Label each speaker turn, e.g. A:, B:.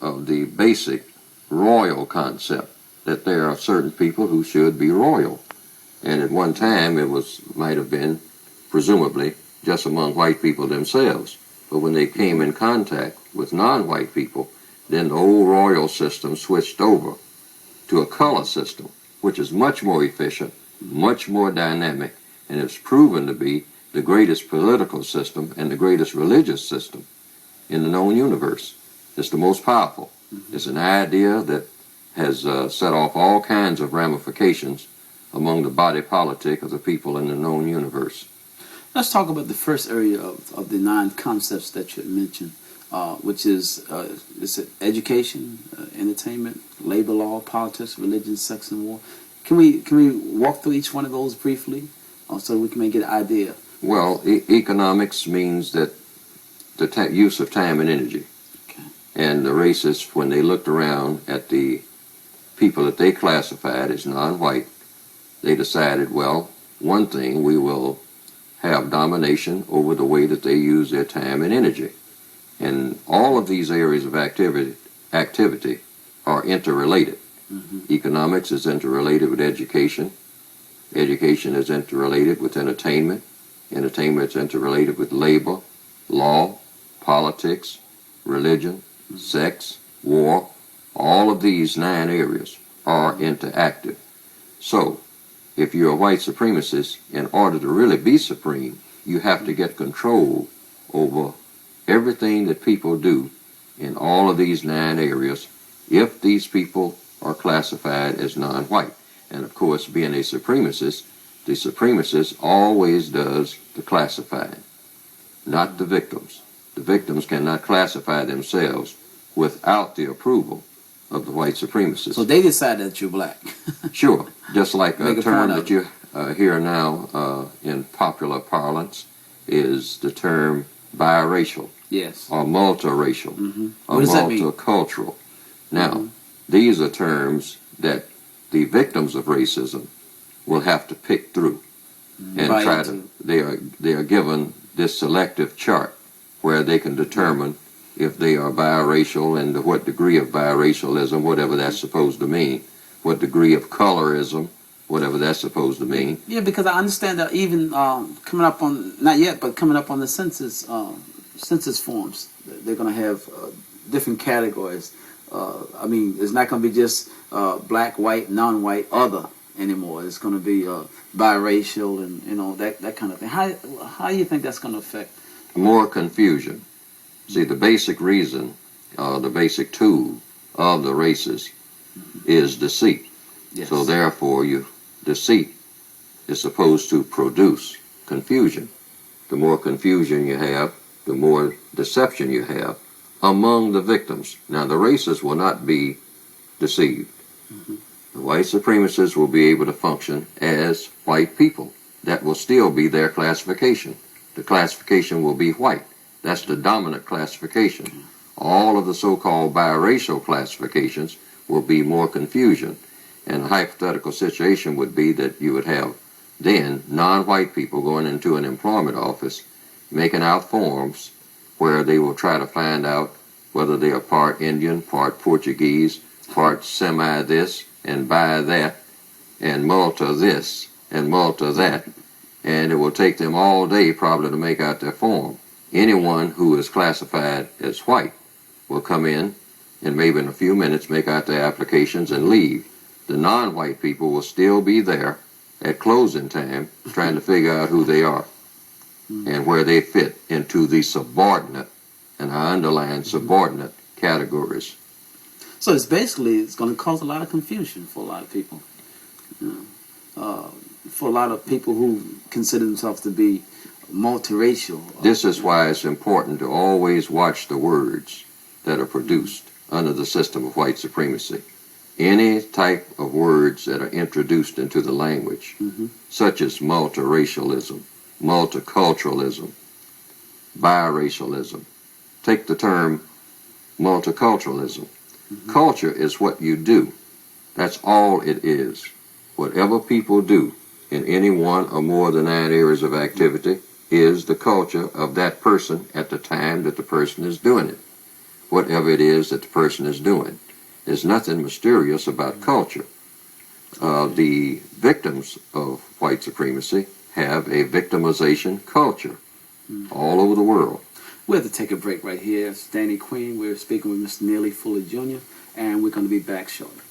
A: of the basic royal concept, that there are certain people who should be royal. And at one time it might have been, presumably, just among white people themselves. But when they came in contact with non-white people, then the old royal system switched over to a color system, which is much more efficient, much more dynamic, and it's proven to be the greatest political system and the greatest religious system in the known universe. It's the most powerful. It's an idea that has set off all kinds of ramifications among the body politic of the people in the known universe.
B: Let's talk about the first area of the 9 concepts that you mentioned, which is education, entertainment, labor law, politics, religion, sex, and war. Can we walk through each one of those briefly, so we can get an idea?
A: Well, economics means that the use of time and energy.
B: Okay.
A: And the racists, when they looked around at the people that they classified as non-white, they decided, well, one thing, we will have domination over the way that they use their time and energy. And all of these areas of activity are interrelated. Economics is interrelated with education. Education is interrelated with entertainment. Entertainment is interrelated with labor, law, politics, religion, sex, war. All of these 9 areas are interactive. So, if you're a white supremacist, in order to really be supreme, you have to get control over everything that people do in all of these 9 areas if these people are classified as non-white. And of course, being a supremacist, the supremacist always does the classifying, not the victims. The victims cannot classify themselves without the approval of the white supremacists.
B: So they decide that you're black.
A: Sure. Just like a term that
B: it.
A: you hear now in popular parlance is the term biracial.
B: Yes.
A: Or multiracial. Or
B: What does that mean?
A: Multicultural. Now, these are terms that the victims of racism will have to pick through and try to. They are given this selective chart where they can determine if they are biracial and to what degree of biracialism, whatever that's supposed to mean, what degree of colorism, whatever that's supposed to mean.
B: Yeah, because I understand that even coming up on, not yet, but coming up on the census forms, they're going to have different categories. I mean, it's not going to be just black, white, non-white, other anymore. It's going to be biracial and that kind of thing. How do you think that's going to affect?
A: More confusion. See, the basic reason, the basic tool of the races is deceit.
B: Yes.
A: So therefore, deceit is supposed to produce confusion. The more confusion you have, the more deception you have among the victims. Now, the racists will not be deceived. The white supremacists will be able to function as white people. That will still be their classification. The classification will be white. That's the dominant classification. All of the so-called biracial classifications will be more confusion. And a hypothetical situation would be that you would have then non-white people going into an employment office making out forms where they will try to find out whether they are part Indian, part Portuguese, part semi-this, and by that, and multa this, and multa that. And it will take them all day probably to make out their form. Anyone who is classified as white will come in and maybe in a few minutes make out their applications and leave. The non-white people will still be there at closing time trying to figure out who they are and where they fit into the subordinate, and I underline subordinate categories.
B: So it's going to cause a lot of confusion for a lot of people. For a lot of people who consider themselves to be multiracial.
A: This is why it's important to always watch the words that are produced under the system of white supremacy. Any type of words that are introduced into the language, such as multiracialism, multiculturalism, biracialism. Take the term multiculturalism. Culture is what you do. That's all it is. Whatever people do in any one or more of the 9 areas of activity is the culture of that person at the time that the person is doing it. whatever it is that the person is doing. There's nothing mysterious about culture. The victims of white supremacy have a victimization culture all over the world.
B: We have to take a break right here. It's Danny Queen. We're speaking with Mr. Neely Fuller Jr., and we're going to be back shortly.